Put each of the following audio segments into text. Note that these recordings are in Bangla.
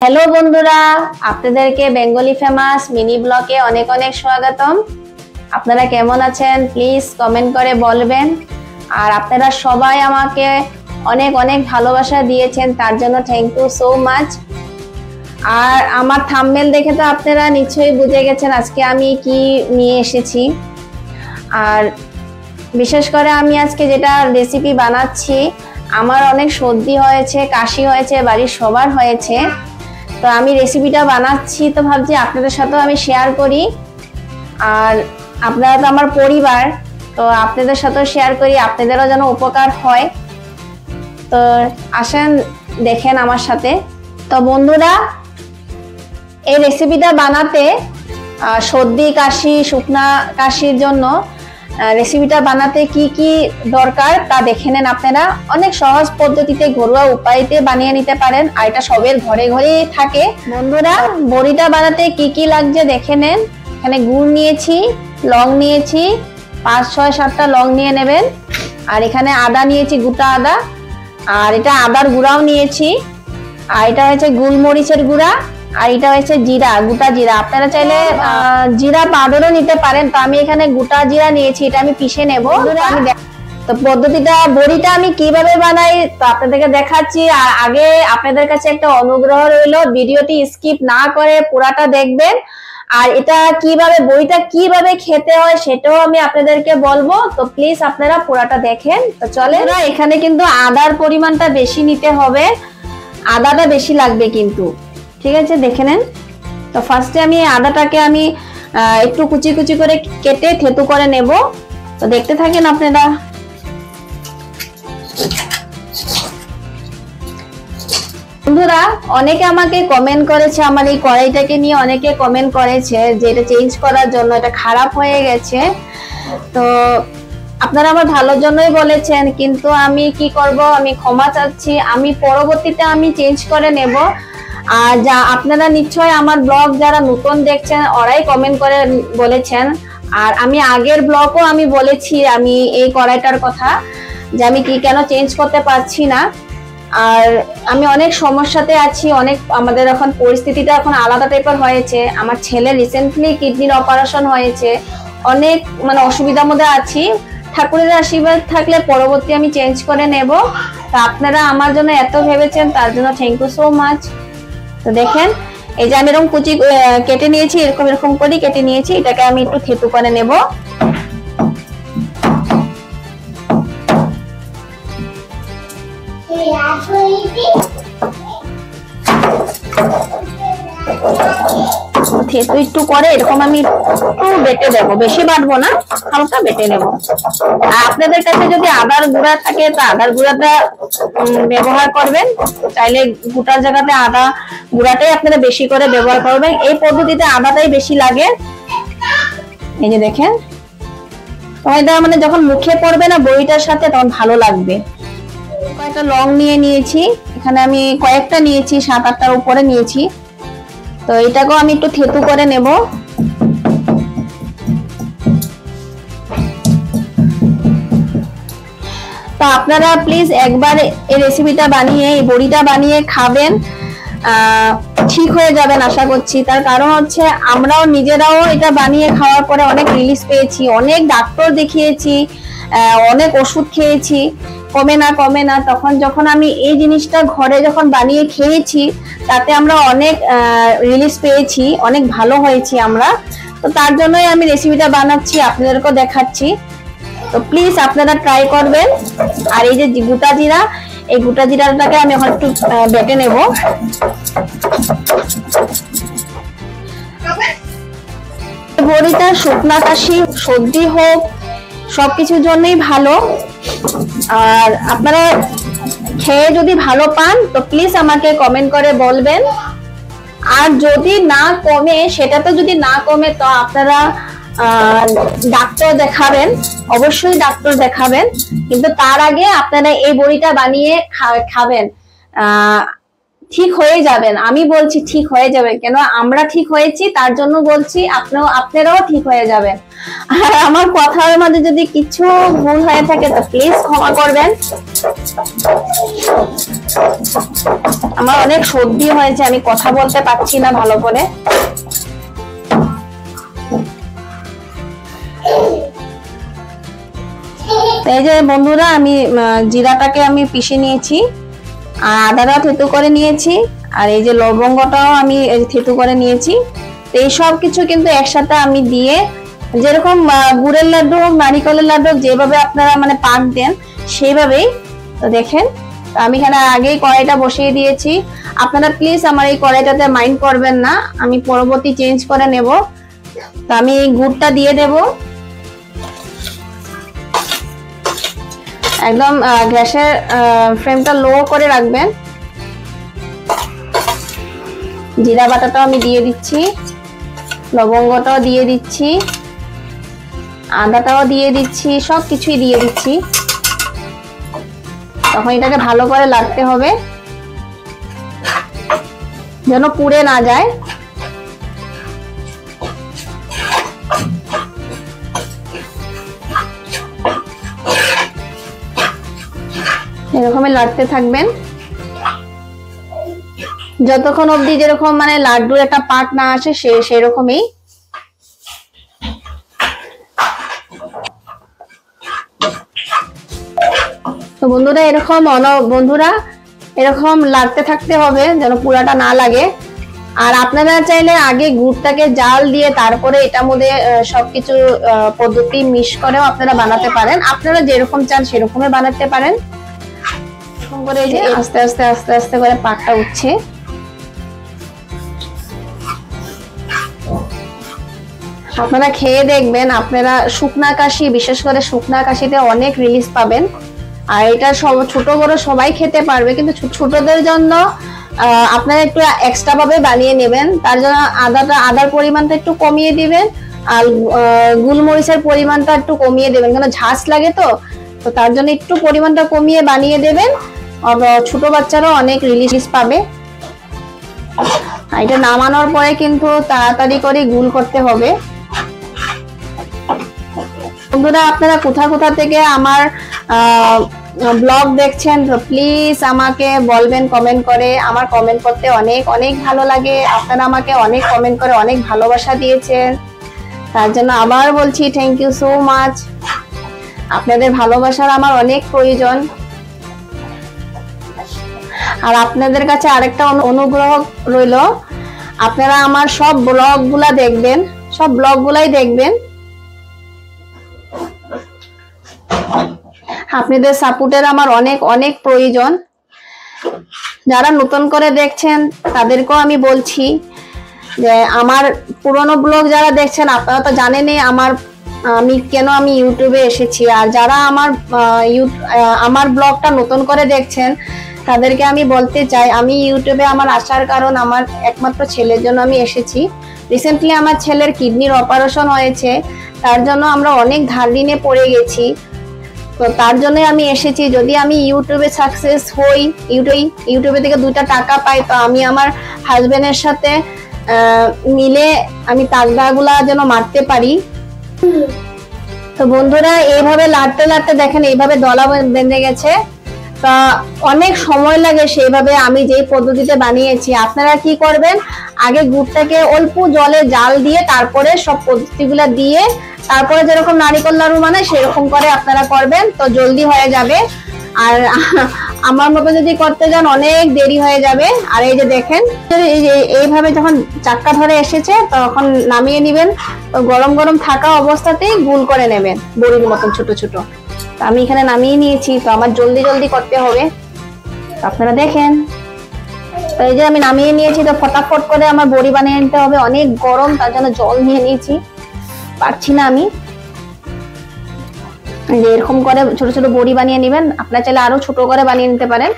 হ্যালো বন্ধুরা, আপনাদেরকে বেঙ্গলি ফেমাস মিনি ব্লগে অনেক অনেক স্বাগতম। আপনারা কেমন আছেন প্লিজ কমেন্ট করে বলবেন। আর আপনারা সবাই আমাকে অনেক অনেক ভালোবাসা দিয়েছেন, তার জন্য থ্যাংক ইউ সো মাচ। আর আমার থাম্বনেল দেখে তো আপনারা নিশ্চয়ই বুঝে গেছেন আজকে আমি কি নিয়ে এসেছি। আর বিশেষ করে আমি আজকে যেটা রেসিপি বানাচ্ছি, আমার অনেক সর্দি হয়েছে, কাশি হয়েছে, বাড়ির সবার হয়েছে। তো আমি রেসিপিটা বানাচ্ছি, তো ভাবছি আপনাদের সাথেও আমি শেয়ার করি। আর আপনারা তো আমার পরিবার, তো আপনাদের সাথেও শেয়ার করি, আপনাদেরও যেন উপকার হয়। তো আসেন দেখেন আমার সাথে। তো বন্ধুরা, এই রেসিপিটা বানাতে সর্দি কাশি শুকনা কাশির জন্য রেসিপিটা বানাতে কি কি দরকার তা দেখে নেন। আপনারা অনেক সহজ পদ্ধতিতে ঘরোয়া উপায়তে বানিয়ে নিতে পারেন, আর এটা সবের ঘরে ঘরেই থাকে। বন্ধুরা, বড়িটা বানাতে কি কি লাগছে দেখে নেন। এখানে গুড় নিয়েছি, লং নিয়েছি, 5-6-7টা লং নিয়ে নেবেন। আর এখানে আদা নিয়েছি, গোটা আদা। আর এটা আদার গুঁড়াও নিয়েছি। আর এটা হচ্ছে গোলমরিচের গুঁড়া। আর এটা হচ্ছে জিরা, গোটা জিরা। আপনারা চাইলে জিরা পাউডারও নিতে পারেন, তো আমি এখানে গোটা জিরা নিয়েছি, এটা আমি পিষে নেব। তো পদ্ধতিটা বড়িটা আমি কিভাবে বানাই তো আপনাদেরকে দেখাচ্ছি। আর আগে আপনাদের কাছে একটা অনুগ্রহ রইলো, ভিডিওটি স্কিপ না করে পুরাটা দেখবেন। আর এটা কিভাবে বড়িটা কিভাবে খেতে হয় সেটাও আমি আপনাদেরকে বলবো, তো প্লিজ আপনারা পুরাটা দেখেন। তো চলে, এখানে কিন্তু আদার পরিমাণটা বেশি নিতে হবে, আদাটা বেশি লাগবে কিন্তু, ঠিক আছে দেখে নেন। তো ফার্স্টে আমি আদাটাকে আমি একটু কুচি কুচি করে কেটে থেতু করে নেব। তো দেখতে থাকেন আপনারা। বন্ধুরা, অনেকে আমাকে কমেন্ট করেছে, আমার এই কড়াইটাকে নিয়ে অনেকে কমেন্ট করেছে যে এটা চেঞ্জ করার জন্য, এটা খারাপ হয়ে গেছে। তো আপনারা আমার ভালোর জন্যই বলেছেন, কিন্তু আমি কি করব, আমি ক্ষমা চাচ্ছি। আমি পরবর্তীতে আমি চেঞ্জ করে নেব। আর যা আপনারা নিশ্চয় আমার ব্লগ যারা নতুন দেখছেন ওরাই কমেন্ট করে বলেছেন। আর আমি আগের ব্লগও আমি বলেছি আমি এই কড়াইটার কথা, যে আমি কি কেন চেঞ্জ করতে পারছি না। আর আমি অনেক সমস্যাতে আছি, অনেক আমাদের এখন পরিস্থিতিটা এখন আলাদা টাইপের হয়েছে। আমার ছেলে রিসেন্টলি কিডনির অপারেশন হয়েছে, অনেক মানে অসুবিধার মধ্যে আছি। ঠাকুরের আশীর্বাদ থাকলে পরবর্তী আমি চেঞ্জ করে নেব। তা আপনারা আমার জন্য এত ভেবেছেন, তার জন্য থ্যাংক ইউ সো মাচ। তো দেখেন, এই যে আমি এরকম কুচি কেটে নিয়েছি, এরকম এরকম করে কেটে নিয়েছি। এটাকে আমি একটু থেতু করে নেব। থেতু একটু করে এরকম আমি একটু বেটে দেবো, বেশি বাটবো না, হালকা বেটে নেব। আর আপনাদের কাছে যদি আদার গুঁড়া থাকে তো আদার গুঁড়াটা ব্যবহার করবেন, চাইলে গোটার জায়গাতে আদা গুঁড়াটাই আপনারা বেশি করে ব্যবহার করবেন। এই পদ্ধতিতে আদাটাই বেশি লাগে। এই যে দেখেন, এটা মানে যখন মুখে পড়বে না বড়িটার সাথে তখন ভালো লাগবে। কয়েকটা লং নিয়েছি, এখানে আমি কয়েকটা নিয়েছি, 7-8টার উপরে নিয়েছি। তো এটাকেও আমি একটু থেতু করে নেব। তো আপনারা প্লিজ একবার এই রেসিপিটা বানিয়ে, এই বড়িটা বানিয়ে খাবেন, ঠিক হয়ে যাবেন আশা করছি। তার কারণ হচ্ছে আমরাও নিজেরাও এটা বানিয়ে খাওয়ার পরে অনেক রিলিফ পেয়েছি, অনেক ডাক্তার দেখিয়েছি, অনেক ওষুধ খেয়েছি, কমে না। তখন যখন আমি এই জিনিসটা ঘরে যখন বানিয়ে খেয়েছি, তাতে আমরা অনেক রিলিফ পেয়েছি, অনেক ভালো হয়েছি আমরা। তো তার জন্যই আমি রেসিপিটা বানাচ্ছি, আপনাদেরকেও দেখাচ্ছি। তো প্লিজ আপনারা ট্রাই করবেন। আর এই যে গোটা জিরা, এই গোটা জিরাটাকে আমি এখন একটু বেটে নেব। বড়িটা শুকনা কাশি সর্দি হোক সবকিছুর জন্যই ভালো। আর আপনারা খেয়ে যদি ভালো পান তো প্লিজ আমাকে কমেন্ট করে বলবেন। আর যদি না কমে, সেটা তো যদি না কমে তো আপনারা ডাক্তার দেখাবেন, অবশ্যই ডাক্তার দেখাবেন। কিন্তু তার আগে আপনারা এই বড়িটা বানিয়ে খাবেন। ঠিক হয়ে যাবেন, আমি বলছি ঠিক হয়ে যাবে, কেন আমরা ঠিক হয়েছি তার জন্য বলছি, আপনারাও ঠিক হয়ে যাবেন। আর আমার কথার মধ্যে যদি কিছু ভুল হয়ে থাকে তো প্লিজ ক্ষমা করবেন। আমার অনেক সর্দি হয়েছে, আমি কথা বলতে পারছি না ভালো করে। এই যে বন্ধুরা, আমি জিরাটাকে আমি পিষে নিয়েছি, আর আদাটাও থেতু করে নিয়েছি, আর এই যে লবঙ্গটাও আমি থেতু করে নিয়েছি। তো এই সব কিছু কিন্তু একসাথে আমি দিয়ে, যেরকম গুড়ের লাড্ডু হোক নারিকেলের লাড্ডু যেভাবে আপনারা মানে পাক দেন সেইভাবেই। তো দেখেন, তো আমি এখানে আগেই কড়াইটা বসিয়ে দিয়েছি। আপনারা প্লিজ আমার এই কড়াইটাতে মাইন্ড করবেন না, আমি পরবর্তী চেঞ্জ করে নেব। তো আমি এই গুড়টা দিয়ে দেব। একদম গ্যাসের ফ্লেমটা লো করে রাখবেন। জিরা বাটাটাও আমি দিয়ে দিচ্ছি, লবঙ্গটাও দিয়ে দিচ্ছি, আদাটাও দিয়ে দিচ্ছি, সবকিছুই দিয়ে দিচ্ছি। তখন এটাকে ভালো করে লাগতে হবে যেন পুড়ে না যায়। এরকমই লাড়তে থাকবেন যতক্ষণ অবধি যেরকম মানে লাড্ডুর একটা পাট না আসে সেরকমই। তো বন্ধুরা এরকম লাড়তে থাকতে হবে যেন পুরাটা না লাগে। আর আপনারা চাইলে আগে গুড়টাকে জাল দিয়ে তারপরে এটার মধ্যে সবকিছু পদ্ধতি মিক্স করেও আপনারা বানাতে পারেন, আপনারা যেরকম চান সেরকমই বানাতে পারেন। করে যে আস্তে আস্তে আস্তে আস্তে করে পাকটা উঠছে। আপনারা খেয়ে দেখবেন, আপনারা শুকনা কাশি, বিশেষ করে শুকনা কাশিতে অনেক রিলিজ পাবেন। আর এটা সব ছোট বড় সবাই খেতে পারবে, কিন্তু ছোটদের জন্য আপনারা একটু এক্সট্রা ভাবে বানিয়ে নেবেন। তার জন্য আদার পরিমাণটা একটু কমিয়ে দিবেন, আর গোলমরিচের পরিমাণটা একটু কমিয়ে দেবেন, কারণ ঝাঁজ লাগে। তো তার জন্য একটু পরিমাণটা কমিয়ে বানিয়ে দেবেন, ছোট বাচ্চারাও অনেক রিলিজ পাবে। এটা নামানোর পরে কিন্তু তাড়াতাড়ি করে গুল করতে হবে। বন্ধুরা, আপনারা কোথা থেকে আমার ব্লগ দেখছেন তো প্লিজ আমাকে বলবেন কমেন্ট করে। আমার কমেন্ট করতে অনেক অনেক ভালো লাগে, আপনারা আমাকে অনেক কমেন্ট করে অনেক ভালোবাসা দিয়েছেন, তার জন্য আবার বলছি থ্যাংক ইউ সো মাচ। আপনাদের ভালোবাসার আমার অনেক প্রয়োজন। আর আপনাদের কাছে আরেকটা অনুগ্রহ রইল, আপনারা আমার সব ব্লগগুলা দেখবেন, সব ব্লগগুলাই দেখবেন। আপনাদের সাপোর্টের আমার অনেক অনেক প্রয়োজন। যারা নতুন করে দেখছেন তাদেরকেও আমি বলছি যে আমার পুরনো ব্লগ যারা দেখছেন আপনারা তো জানেনই আমি কেন ইউটিউবে এসেছি। আর যারা আমার ব্লগটা নতুন করে দেখছেন তাদেরকে আমি বলতে চাই, আমি ইউটিউবে আমার আসার কারণ আমার একমাত্র ছেলের জন্য আমি এসেছি। রিসেন্টলি আমার ছেলের কিডনির অপারেশন হয়েছে, তার জন্য আমরা অনেক ধার ঋণে পড়ে গেছি। তো তার জন্য আমি এসেছি। যদি আমি ইউটিউবে সাকসেস হই, ইউটিউবে থেকে 2টা টাকা পাই, তো আমি আমার হাজবেন্ডের সাথে মিলে আমি তাগদাগুলা যেন মারতে পারি। তো বন্ধুরা, এইভাবে লাড়তে লাড়তে দেখেন এইভাবে দলা বেঁধে গেছে। তা অনেক সময় লাগে সেইভাবে আমি যেই পদ্ধতিতে বানিয়েছি। আপনারা কি করবেন, আগে গুড়টাকে অল্প জলে জাল দিয়ে তারপরে সব পদ্ধতিগুলা দিয়ে তারপরে যেরকম নারিকেল লাড়ু বানায় সেরকম করে আপনারা করবেন, তো জলদি হয়ে যাবে। আর আমার মতো যদি করতে যান অনেক দেরি হয়ে যাবে। আর এই যে দেখেন, এইভাবে যখন চাক্কা ধরে এসেছে তখন নামিয়ে নিবেন, তো গরম গরম থাকা অবস্থাতেই গুল করে নেবেন বড়ির মতন ছোট ছোট। আমি এখানে নামিয়ে নিয়েছি, তো আমার জলদি জলদি করতে হবে, আপনারা দেখেন। তো এই যে আমি নামিয়ে নিয়েছি, তো ফটাফট করে আমার বড়ি বানিয়ে নিতে হবে, অনেক গরম তার জন্য জল নিয়ে নিয়েছি, পারছি না আমি। যে এরকম করে ছোট ছোট বড়ি বানিয়ে নেবেন, আপনারা চাইলে আরো ছোট করে বানিয়ে নিতে পারেন।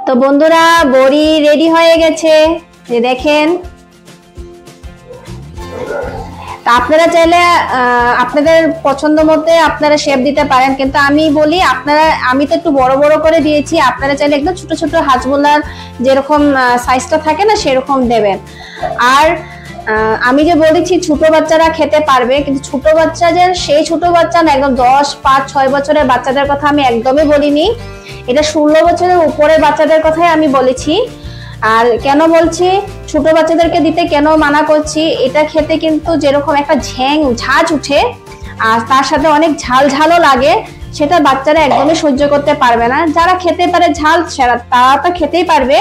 তো বন্ধুরা, বড়ি রেডি হয়ে গেছে, যে দেখেন। তা আপনারা চাইলে আপনাদের পছন্দ মতে আপনারা শেপ দিতে পারেন, কিন্তু আমি বলি আপনারা, আমি তো একটু বড় বড় করে দিয়েছি, আপনারা চাইলে একদম ছোট ছোট হাজমোলার যেরকম সাইজটা থাকে না সেরকম দেবেন। আর আমি যে বলেছি ছোট বাচ্চারা খেতে পারবে, কিন্তু ছোট বাচ্চা যে সেই ছোট বাচ্চা না, একদম 10, 5, 6 বছরের বাচ্চাদের কথা আমি একদমই বলিনি, এটা 16 বছরের উপরের বাচ্চাদের কথাই আমি বলেছি। আর কেন বলছি ছোট বাচ্চাদেরকে দিতে কেন মানা করছি, এটা খেতে কিন্তু যেরকম একটা ঝাঁঝ উঠে আর তার সাথে অনেক ঝাল ঝালও লাগে, সেটা বাচ্চারা একদমই সহ্য করতে পারবে না। যারা খেতে পারে ঝাল তারা তো খেতেই পারবে,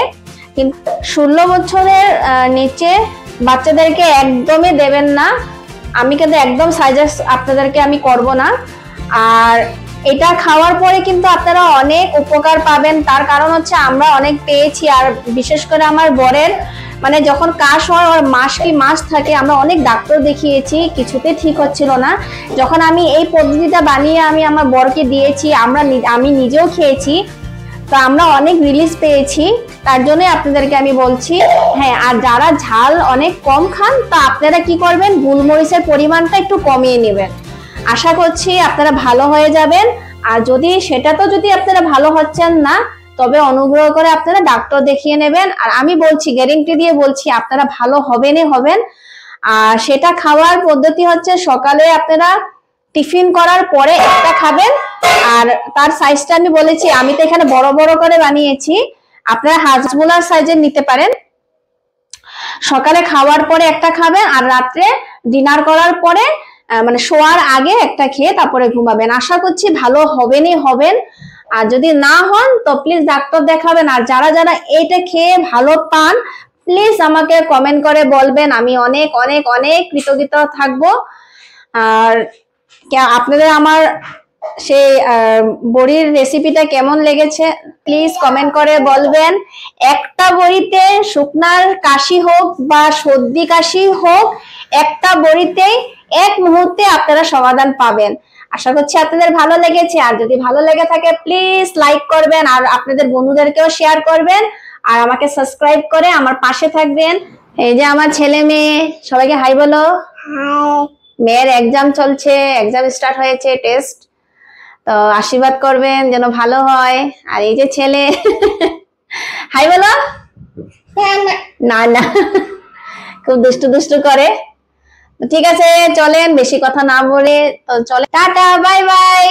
কিন্তু 16 বছরের নিচে বাচ্চাদেরকে একদমই দেবেন না। আমি কিন্তু একদম সাজেস্ট আপনাদেরকে আমি করব না। আর এটা খাওয়ার পরে কিন্তু আপনারা অনেক উপকার পাবেন, তার কারণ হচ্ছে আমরা অনেক পেয়েছি। আর বিশেষ করে আমার বরের মানে যখন কাশ হয় আর মাস থাকে, আমরা অনেক ডাক্তার দেখিয়েছি, কিছুতে ঠিক হচ্ছিল না। যখন আমি এই পদ্ধতিটা বানিয়ে আমি আমার বরকে দিয়েছি, আমি নিজেও খেয়েছি, তো আমরা অনেক রিলিজ পেয়েছি। তার জন্য আপনাদেরকে আমি বলছি। হ্যাঁ, আর যারা ঝাল অনেক কম খান, তা আপনারা কি করবেন, গোলমরিচের পরিমাণটা একটু কমিয়ে নেবেন। আশা করছি আপনারা ভালো হয়ে যাবেন। আর যদি আপনারা ভালো হচ্ছেন না, তবে অনুগ্রহ করে আপনারা ডাক্তার দেখিয়ে নেবেন। আর আমি বলছি, গ্যারেন্টি দিয়ে বলছি, আপনারা ভালো হবেন। আর সেটা খাওয়ার পদ্ধতি হচ্ছে, সকালে আপনারা টিফিন করার পরে একটা খাবেন। আর তার সাইজটা আমি বলেছি, আমি তো এখানে বড় বড় করে বানিয়েছি, আপনারা হাজমোলার সাইজের নিতে পারেন। সকালে খাওয়ার পরে একটা খাবেন, আর রাত্রে ডিনার করার পরে মানে শোয়ার আগে একটা খেয়ে তারপরে ঘুমাবেন। আশা করছি ভালো হবেন। আর যদি না হন তো প্লিজ ডাক্তার দেখাবেন। আর যারা যারা এইটা খেয়ে ভালো পান, প্লিজ আমাকে কমেন্ট করে বলবেন, আমি অনেক অনেক অনেক কৃতজ্ঞ থাকবো। আর আপনাদের আমার সেই বড়ির রেসিপিটা কেমন লেগেছে প্লিজ কমেন্ট করে বলবেন। একটা বড়িতে শুকনার কাশি হোক বা সর্দি কাশি হোক, একটা বড়িতেই এক মুহূর্তে আপনারা সমাধান পাবেন। আশা করছি আপনাদের ভালো লেগেছে। আর যদি ভালো লেগে থাকে প্লিজ লাইক করবেন, আর আপনাদের বন্ধুদেরকেও শেয়ার করবেন, আর আমাকে সাবস্ক্রাইব করে আমার পাশে থাকবেন। এই যে আমার ছেলে মেয়ে, সবাইকে হাই বলো। মেয়ের এক্সাম চলছে, এক্সাম স্টার্ট হয়েছে, টেস্ট, তো আশীর্বাদ করবেন যেন ভালো হয়। আর এই যে ছেলে, হাই বলো। না খুব দুষ্টু করে। ঠিক আছে, চলেন বেশি কথা না বলে তো চলে, টাটা, বাই বাই।